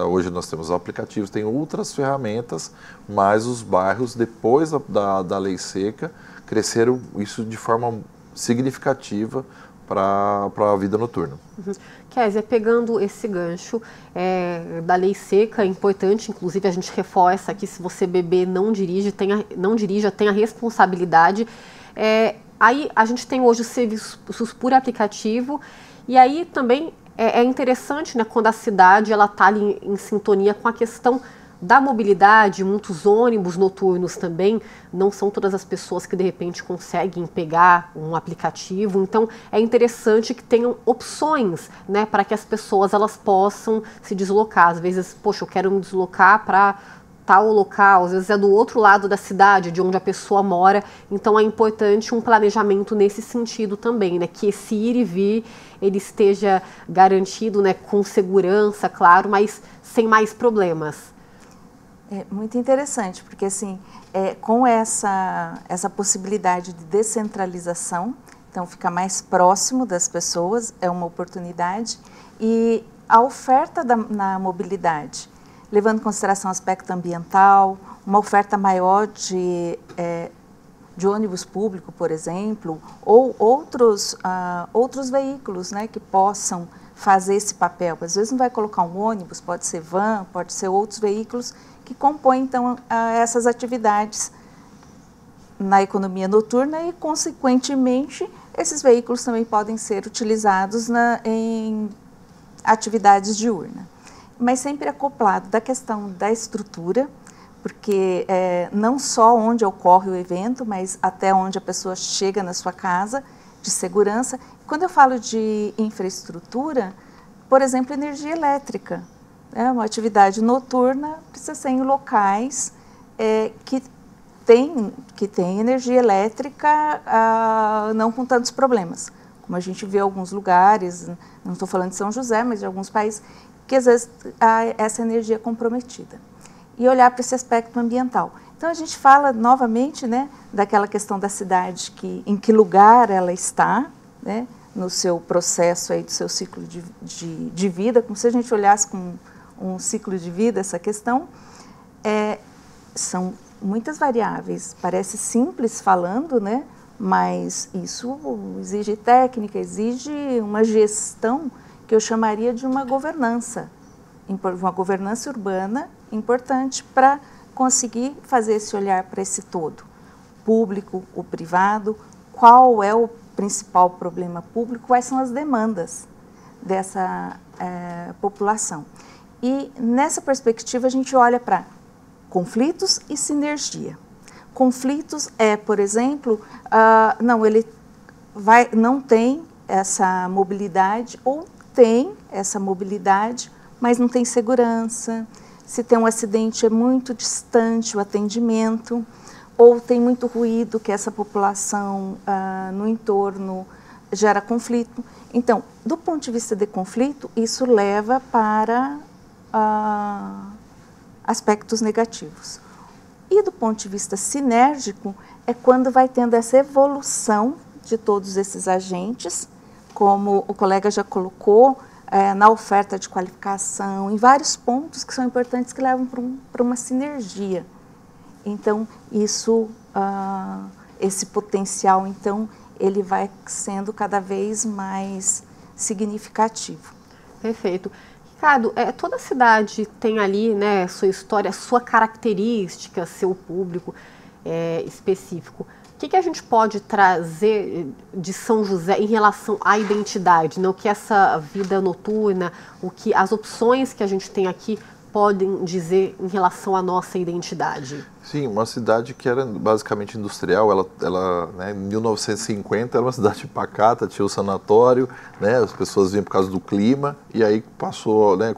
hoje nós temos aplicativos, tem outras ferramentas, mas os bairros, depois da lei seca, cresceram isso de forma significativa para a vida noturna. Kézia, pegando esse gancho da lei seca, é importante, inclusive a gente reforça aqui, se você beber, não dirija, tenha responsabilidade. Aí a gente tem hoje os serviços por aplicativo, e aí também é interessante, né, quando a cidade está ali em sintonia com a questão da mobilidade, muitos ônibus noturnos também, não são todas as pessoas que de repente conseguem pegar um aplicativo, então é interessante que tenham opções, né, para que as pessoas elas possam se deslocar. Às vezes, poxa, eu quero me deslocar para tal local, às vezes é do outro lado da cidade, de onde a pessoa mora, então é importante um planejamento nesse sentido também, né, que esse ir e vir, ele esteja garantido, né, com segurança, claro, mas sem mais problemas. É muito interessante, porque assim, com essa possibilidade de descentralização, então fica mais próximo das pessoas, é uma oportunidade, e a oferta na mobilidade, levando em consideração o aspecto ambiental, uma oferta maior de de ônibus público, por exemplo, ou outros veículos, né, que possam fazer esse papel. Às vezes não vai colocar um ônibus, pode ser van, pode ser outros veículos que compõem, então, essas atividades na economia noturna e, consequentemente, esses veículos também podem ser utilizados em atividades diurnas. Mas sempre acoplado da questão da estrutura, porque não só onde ocorre o evento, mas até onde a pessoa chega na sua casa, de segurança. Quando eu falo de infraestrutura, por exemplo, energia elétrica. Uma atividade noturna precisa ser em locais que tem energia elétrica, não com tantos problemas. Como a gente vê em alguns lugares, não estou falando de São José, mas de alguns países, que às vezes há essa energia comprometida. E olhar para esse aspecto ambiental. Então, a gente fala novamente, né, daquela questão da cidade, em que lugar ela está, né, no seu processo aí, do seu ciclo de vida, como se a gente olhasse com um ciclo de vida essa questão. São muitas variáveis, parece simples falando, né, mas isso exige técnica, exige uma gestão que eu chamaria de uma governança urbana importante para conseguir fazer esse olhar para esse todo, público, o privado, qual é o principal problema público, quais são as demandas dessa população. E nessa perspectiva a gente olha para conflitos e sinergia. Conflitos por exemplo, não tem essa mobilidade ou tem essa mobilidade, mas não tem segurança. Se tem um acidente, é muito distante o atendimento, ou tem muito ruído que essa população no entorno gera conflito. Então, do ponto de vista de conflito, isso leva para aspectos negativos. E do ponto de vista sinérgico, é quando vai tendo essa evolução de todos esses agentes, como o colega já colocou, na oferta de qualificação, em vários pontos que são importantes, que levam para uma sinergia. Então, esse potencial, então, ele vai sendo cada vez mais significativo. Perfeito. Ricardo, toda cidade tem ali, né, sua história, sua característica, seu público específico. O que a gente pode trazer de São José em relação à identidade, né? O que essa vida noturna, as opções que a gente tem aqui podem dizer em relação à nossa identidade? Sim, uma cidade que era basicamente industrial, ela né, em 1950 era uma cidade pacata, tinha o sanatório, né, as pessoas vinham por causa do clima, e aí passou, né,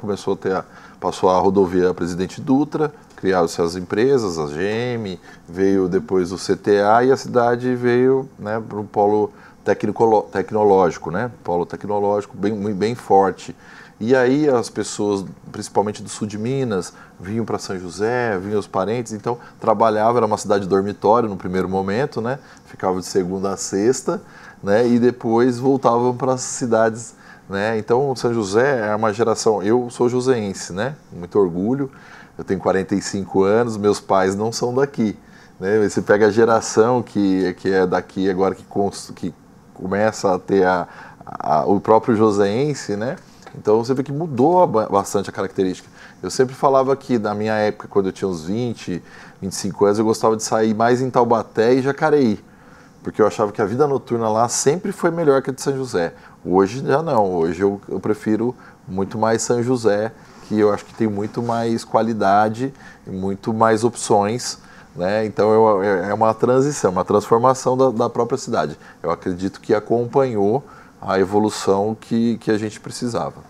passou a rodovia Presidente Dutra, criaram-se as empresas, a GM, veio depois o CTA e a cidade veio, né, para um polo tecnológico, né, polo tecnológico bem forte. E aí as pessoas, principalmente do sul de Minas, vinham para São José, vinham os parentes, então trabalhava, era uma cidade dormitório no primeiro momento, né, ficava de segunda a sexta, né, e depois voltavam para as cidades, né. Então São José é uma geração, eu sou joseense, né, muito orgulho. Eu tenho 45 anos, meus pais não são daqui, né? Você pega a geração que é daqui agora, que começa a ter o próprio joseense, né? Então você vê que mudou bastante a característica. Eu sempre falava que na minha época, quando eu tinha uns 20, 25 anos, eu gostava de sair mais em Taubaté e Jacareí, porque eu achava que a vida noturna lá sempre foi melhor que a de São José. Hoje já não, hoje eu prefiro muito mais São José, que eu acho que tem muito mais qualidade e muito mais opções, né? Então é uma transição, uma transformação da própria cidade. Eu acredito que acompanhou a evolução que a gente precisava.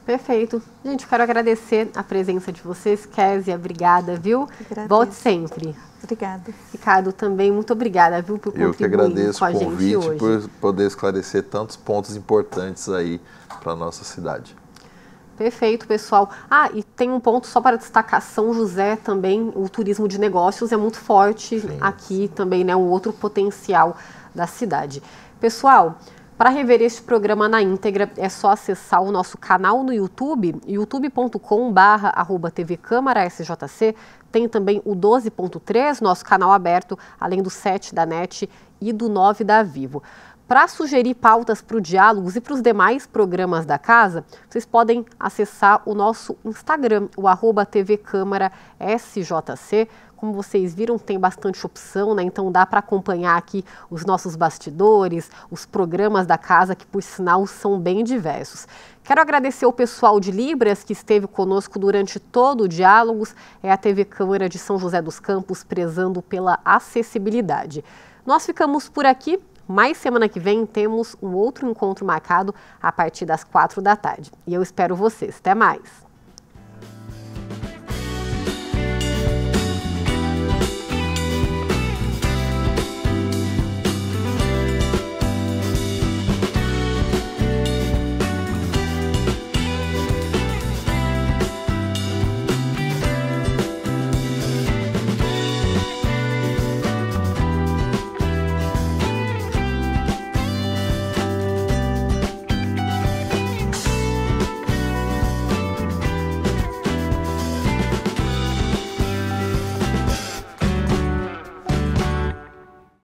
Perfeito. Gente, quero agradecer a presença de vocês. Kézia, obrigada, viu? Volte sempre. Obrigada. Ricardo, também muito obrigada, viu, por contribuir. Eu que agradeço com a o convite, gente hoje. Por poder esclarecer tantos pontos importantes aí para a nossa cidade. Perfeito, pessoal. E tem um ponto só para destacar, São José também, o turismo de negócios é muito forte. Sim. Aqui também, né, um outro potencial da cidade. Pessoal, Para rever este programa na íntegra, é só acessar o nosso canal no YouTube, youtube.com/tvcâmara-sjc. Tem também o 12.3, nosso canal aberto, além do 7 da NET e do 9 da Vivo. Para sugerir pautas para o Diálogos e para os demais programas da casa, vocês podem acessar o nosso Instagram, o @tvcâmara-sjc. Como vocês viram, tem bastante opção, né? Então dá para acompanhar aqui os nossos bastidores, os programas da casa, que por sinal são bem diversos. Quero agradecer o pessoal de Libras que esteve conosco durante todo o Diálogos. É a TV Câmara de São José dos Campos prezando pela acessibilidade. Nós ficamos por aqui, mas semana que vem temos um outro encontro marcado a partir das 4 da tarde. E eu espero vocês. Até mais!